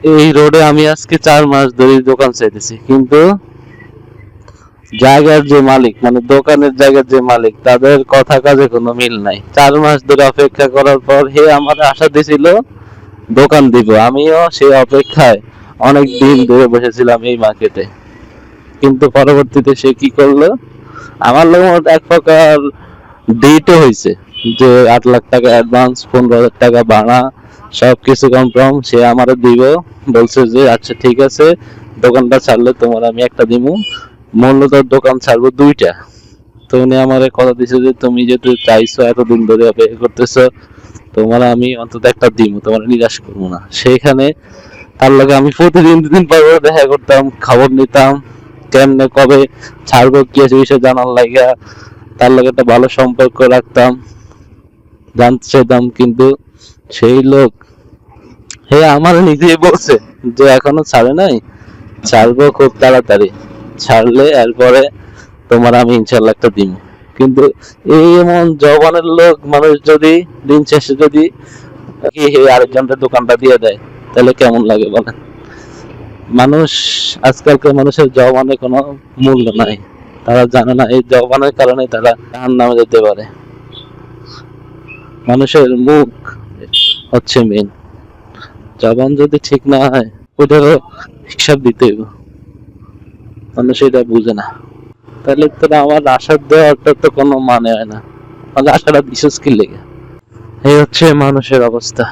এই রোডে আমি আজকে 4 মাস ধরে দোকান চাইতেছি, কিন্তু জায়গার যে মালিক, মানে দোকানের জায়গার যে মালিক, তাদের কথা কাজে কোনো মিল নাই। 4 মাস ধরে অপেক্ষা করার পর হে আমার আশা দিছিল দোকান দিব, আমিও সেই অপেক্ষায় অনেক দিন ধরে বসেছিলাম এই মার্কেটে। কিন্তু পরবর্তীতে সে কি করলো, আমার লোক এক প্রকার ডিটও হয়েছে যে 8 লাখ টাকা অ্যাডভান্স, 15,000 টাকা ভাড়া, সবকিছু কনফার্ম, সে আমারে দিব। বলছে যে আচ্ছা ঠিক আছে, দোকানটা ছাড়লে তোমার আমি একটা দিমু, মূলত দোকান ছাড়বো 2টা। তো উনি আমারে কথা দিছে যে তুমি যেহেতু চাইছো, এতদিন ধরে অপেক্ষা করতেছো, তোমার আমি অন্তত একটা দিমু, তোমার নিরাশ করবো না। সেইখানে তার লগে আমি প্রতিদিন 2 দিন পর পর দেখা করতাম, খবর নিতাম কেমনে কবে ছাড়বো, কি আছে বিষয় জানার লাগা তার লগে একটা ভালো সম্পর্ক রাখতাম, জানতে চাইতাম। কিন্তু সেই লোক হে আমার নিজেই বলছে যে এখনো ছাড়ে নাই, ছাড়বো খুব তাড়াতাড়ি, ছাড়লে এরপরে তোমার আমি ইনশাল্লাহ একটা দিন। কিন্তু এই এমন জবানের লোক মানুষ যদি দিন শেষে যদি কি আরেকজনের দোকানটা দিয়ে দেয়, তাহলে কেমন লাগে বলেন? মানুষ, আজকালকার মানুষের জবানে কোনো মূল্য নাই। তারা জানে না এই জবানের কারণে তারা জাহান্নামে যেতে পারে। মানুষের মুখ হচ্ছে মেন, জবান যদি ঠিক না হয় ওটারও হিসাব দিতে হবে। মানুষ এটা বুঝে না। তাহলে তো আমার আশার দেওয়াটা তো কোনো মানে হয় না। মানে আশাটা বিশেষ কি লেগে, এই হচ্ছে মানুষের অবস্থা।